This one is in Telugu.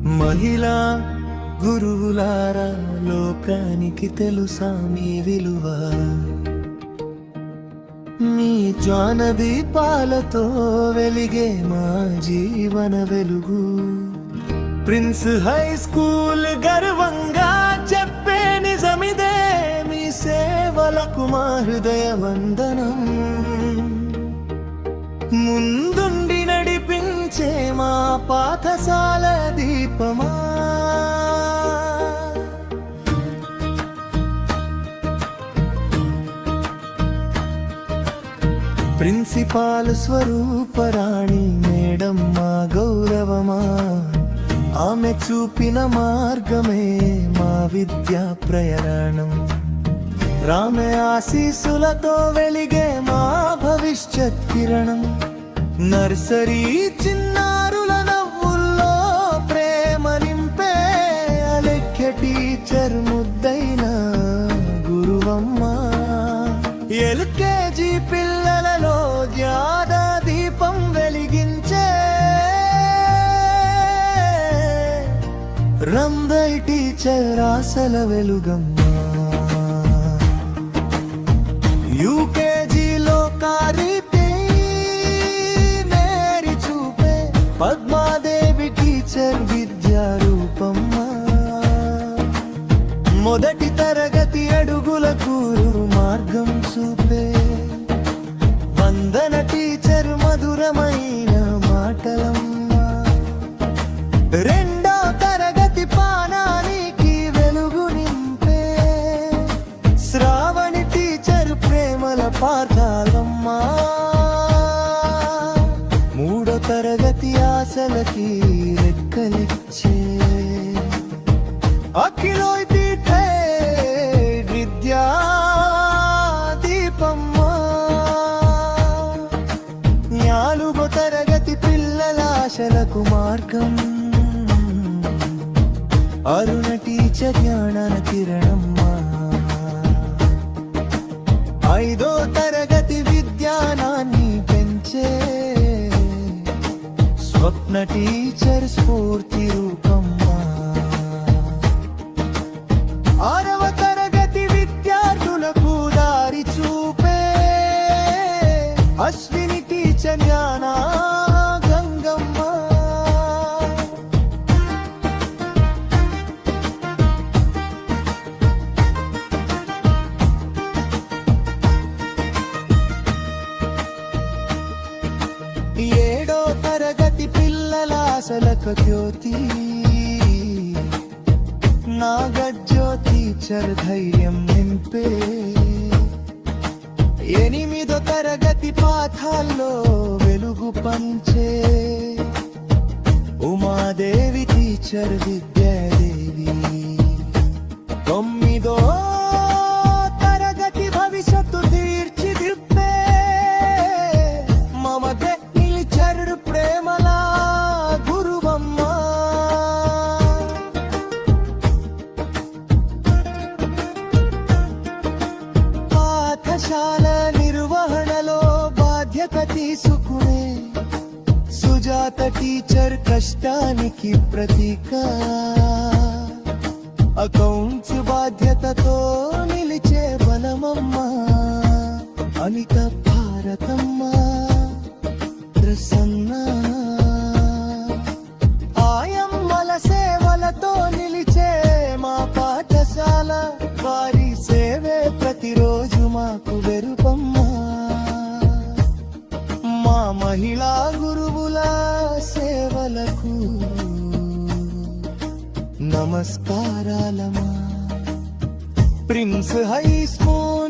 మహిళా గురువులారా, లోకానికి తెలుసా మీ విలువ? మీ జ్ఞానదీపాలతో వెలిగే మా జీవన వెలుగు. ప్రిన్స్ హై స్కూల్ గర్వంగా చెప్పే నిజమిదే, మీ సేవలకు మా హృదయ వందనం. ముందుండి నడిపించే మా పాఠశాల దీపమా, ప్రిన్సిపాల్ స్వరూపరాణి మేడం మా గౌరవమా. ఆమె చూపిన మార్గమే మా విద్యా ప్రయాణం. రామే ఆశీస్సులతో వెలిగే మా భవిష్యత్ కిరణం. నర్సరీ చిన్నారుల నవ్వుల్లో ప్రేమ నింపే అలెఖ్య టీచర్ ముద్దైన గురువమ్మ. ఎల్కేజీ పిల్లలలో జ్ఞాన దీపం వెలిగించే రందై టీచర్ ఆశల వెలుగమ్మ. యూకేజీలో కారితే మేరీ చూపే పద్మాదేవి టీచర్ విద్యారూపమ్మ. మొదటి తరగతి అడుగులకు మార్గం చూపే వందన టీచర్ మధురమైన మాటలమ్మ. రెండో తరగతి పానానికి వెలుగు నింపే శ్రావణి టీచర్ ప్రేమల పాఠాలమ్మా. మూడో తరగతి ఆశలకి రెక్కలిచ్చే అఖిలోయ్ తీఠే విద్యా దీపమ్మా. నాలుగో తరగతి పిల్లల ఆశలకు మార్గం అరుణ టీచర్ జ్ఞాన కిరణమ్మా. ఐదో తరగతి విజ్ఞానాన్ని పెంచే స్వప్న టీచర్ స్ఫూర్తి రూపమ్మా. ఆరవ తరగతి విద్యార్థులకు దారి చూపే అశ్విని టీచర్ జ్ఞాన గంగమ్మ. ఏడో తరగతి పిల్లల ఆశలక జ్యోతి నాగజ్యోతి టీచర్ ధైర్యం నింపే. ఎనిమిదో తరగతి పాఠాల్లో వెలుగు పంచే ఉమాదేవి టీచర్ విద్యాదేవి. తొమ్మిదో తరగతి భవిష్యత్తు తీర్చిదిద్దే మమతే టీచర్ ప్రేమల గురువమ్మ. పాఠశాల నిర్వహణలో బాధ్యత తీసుకునే సుజాత టీచర్ కష్టానికి ప్రతీక. అకౌంట్స్ బాధ్యతతో నిలిచే బలమమ్మ. అనిత భారతమ్మ ప్రసన్న. ఆయమ్మల సేవలతో నిలిచే మా పాఠశాల. వారి సేవే ప్రతిరోజు మాకు వెరుపమ్మ. మా మహిళా గురువుల సేవలకు నమస్కారాలమా. Prince high school